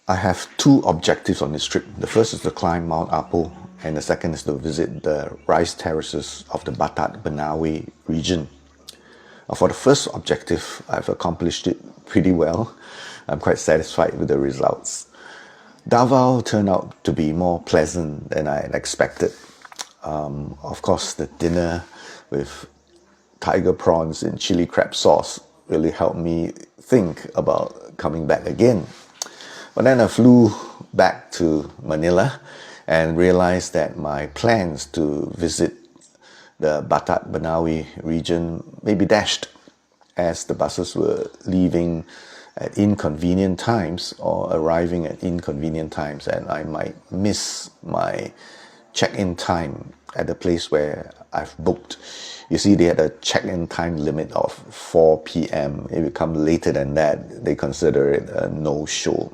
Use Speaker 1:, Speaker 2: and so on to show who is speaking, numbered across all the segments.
Speaker 1: I have two objectives on this trip. The first is to climb Mount Apo, and the second is to visit the rice terraces of the Batad Banawe region. For the first objective, I've accomplished it pretty well. I'm quite satisfied with the results. Davao turned out to be more pleasant than I had expected. Of course, the dinner with tiger prawns in chili crab sauce really helped me think about coming back again. But then I flew back to Manila and realized that my plans to visit the Batad Banawe region may be dashed, as the buses were leaving at inconvenient times or arriving at inconvenient times, and I might miss my check-in time at the place where I've booked. You see, they had a check-in time limit of 4 p.m. If you come later than that, they consider it a no-show.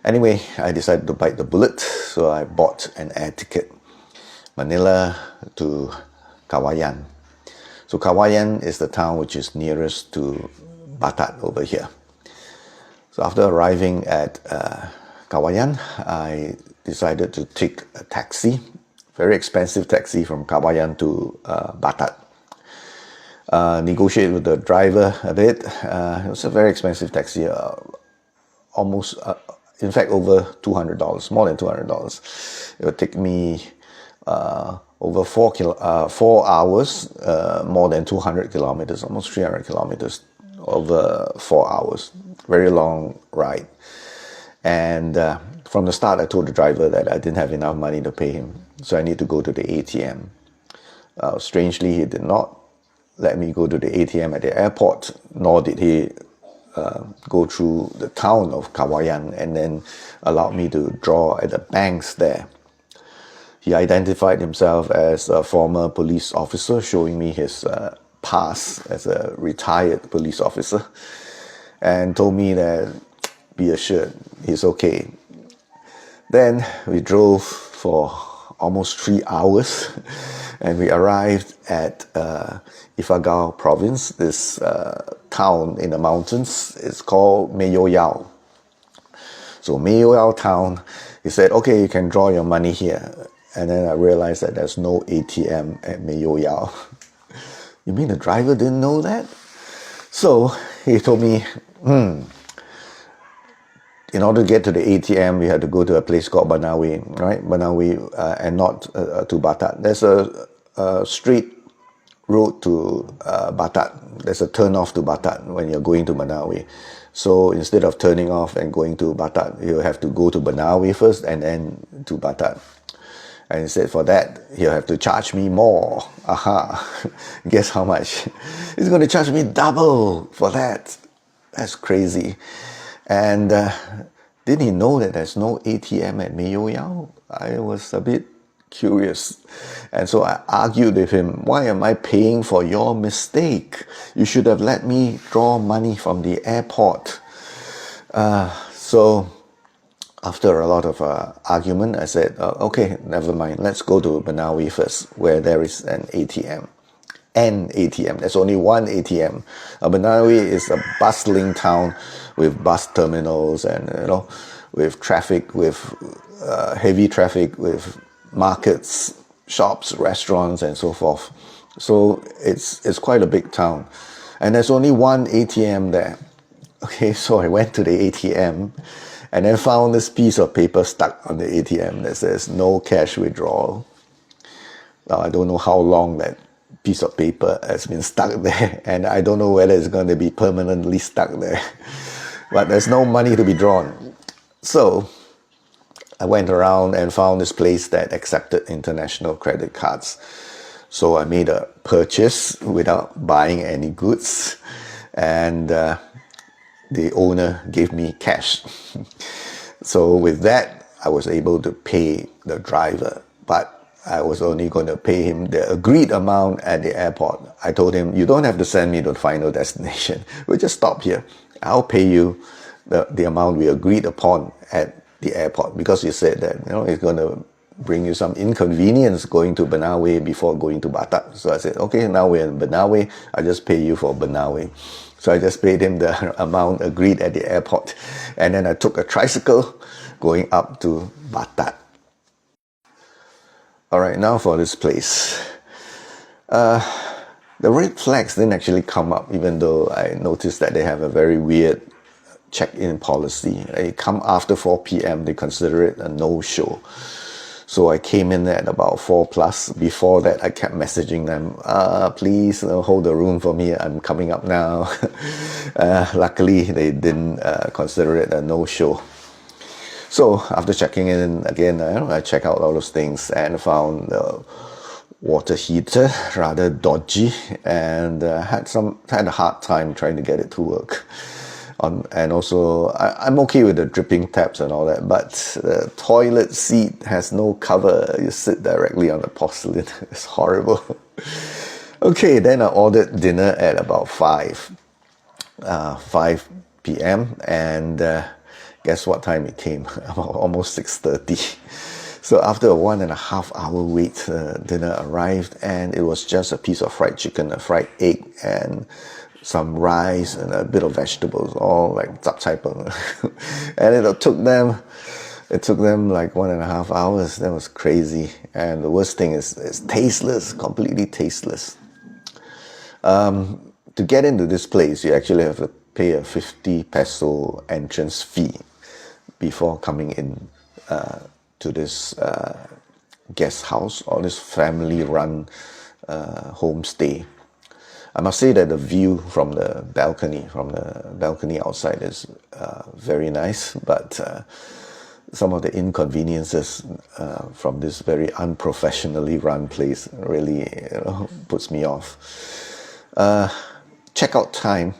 Speaker 1: Anyway, I decided to bite the bullet, so I bought an air ticket, Manila to Kawayan. So Kawayan is the town which is nearest to Batad over here. So after arriving at Kawayan, I decided to take a taxi, very expensive taxi from Kawayan to Batad. Negotiate with the driver a bit. It was a very expensive taxi, almost, in fact, over $200, more than $200. It would take me over 4 hours, more than 200 kilometers, almost 300 kilometers over 4 hours. Very long ride. And from the start, I told the driver that I didn't have enough money to pay him, so I need to go to the ATM. Strangely, he did not let me go to the ATM at the airport, nor did he go through the town of Kawayan and then allowed me to draw at the banks there. He identified himself as a former police officer, showing me his pass as a retired police officer, and told me that, be assured, he's okay. Then we drove for almost 3 hours, and we arrived at Ifugao province, this town in the mountains. It's called Mayoyao. So Mayoyao town, he said, okay, you can draw your money here. And then I realized that there's no ATM at Mayoyao. You mean the driver didn't know that? So he told me, in order to get to the ATM, we had to go to a place called Banawe, right? Banawe, and not to Batad. There's a straight road to Batad. There's a turn off to Batad when you're going to Banawe. So instead of turning off and going to Batad, you have to go to Banawe first and then to Batad. And he said, for that, he'll have to charge me more. Aha. Guess how much? He's going to charge me double for that. That's crazy. And didn't he know that there's no ATM at Mayoyao? I was a bit curious. And so I argued with him, why am I paying for your mistake? You should have let me draw money from the airport. So after a lot of argument, I said, okay, never mind. Let's go to Banawe first, where there is an ATM. An ATM. There's only one ATM. Banawe is a bustling town with bus terminals and, with traffic, with heavy traffic, with markets, shops, restaurants, and so forth. So it's quite a big town. And there's only one ATM there. Okay, so I went to the ATM and then found this piece of paper stuck on the ATM that says no cash withdrawal. Now, I don't know how long that piece of paper has been stuck there, and I don't know whether it's going to be permanently stuck there. But there's no money to be drawn. So I went around and found this place that accepted international credit cards. So I made a purchase without buying any goods, and the owner gave me cash. So with that, I was able to pay the driver, but I was only going to pay him the agreed amount at the airport. I told him, you don't have to send me to the final destination. We'll just stop here. I'll pay you the amount we agreed upon at the airport, because he said that he's going to bring you some inconvenience going to Banawe before going to Batad. So I said, okay, now we're in Banawe, I just pay you for Banawe. So I just paid him the amount agreed at the airport. And then I took a tricycle going up to Batad. All right, now for this place. The red flags didn't actually come up, even though I noticed that they have a very weird check-in policy. They come after 4 p.m., they consider it a no-show. So I came in at about 4 plus. Before that, I kept messaging them, please hold the room for me, I'm coming up now. Luckily, they didn't consider it a no-show. So after checking in again, I checked out all those things and found the water heater rather dodgy, and had a hard time trying to get it to work. And also, I'm okay with the dripping taps and all that, but the toilet seat has no cover. You sit directly on the porcelain. It's horrible. Okay, then I ordered dinner at about 5 p.m. and guess what time it came? Almost 6:30. So after a 1.5 hour wait, dinner arrived, and it was just a piece of fried chicken, a fried egg, and some rice and a bit of vegetables, all like zap cai peng. And it took them like 1.5 hours. That was crazy. And the worst thing is it's tasteless, completely tasteless. To get into this place, you actually have to pay a 50 peso entrance fee before coming in to this guest house or this family-run homestay. I must say that the view from the balcony outside is very nice, but some of the inconveniences from this very unprofessionally run place really puts me off. Checkout time,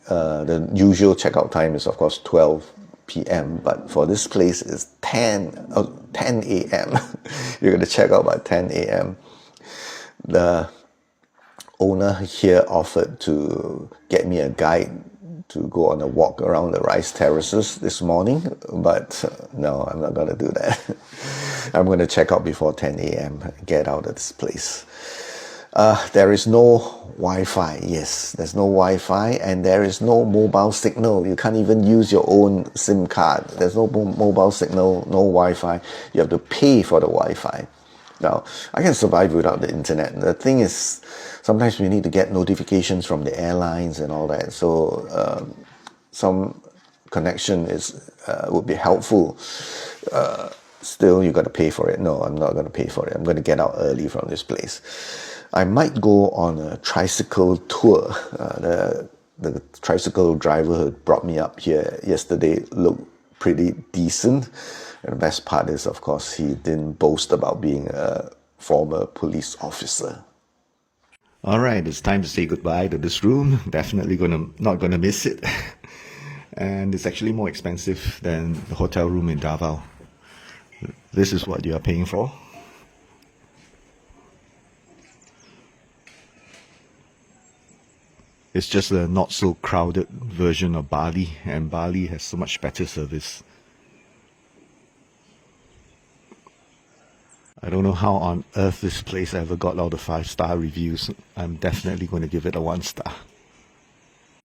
Speaker 1: the usual checkout time is of course 12 p.m. but for this place it's 10 a.m. You're going to check out by 10 a.m. The owner here offered to get me a guide to go on a walk around the rice terraces this morning, but no, I'm not going to do that. I'm going to check out before 10 a.m. get out of this place. There is no Wi-Fi. Yes, there's no Wi-Fi, and there is no mobile signal. You can't even use your own SIM card. There's no mobile signal, no Wi-Fi. You have to pay for the Wi-Fi. Now, I can survive without the internet. The thing is, sometimes we need to get notifications from the airlines and all that. So some connection would be helpful. Still, you got to pay for it. No, I'm not going to pay for it. I'm going to get out early from this place. I might go on a tricycle tour. The tricycle driver who brought me up here yesterday looked pretty decent. And the best part is, of course, he didn't boast about being a former police officer. All right, it's time to say goodbye to this room. Definitely not gonna miss it. And it's actually more expensive than the hotel room in Davao. This is what you are paying for. It's just a not so crowded version of Bali, and Bali has so much better service. I don't know how on earth this place ever got all the 5-star reviews. I'm definitely going to give it a 1 star.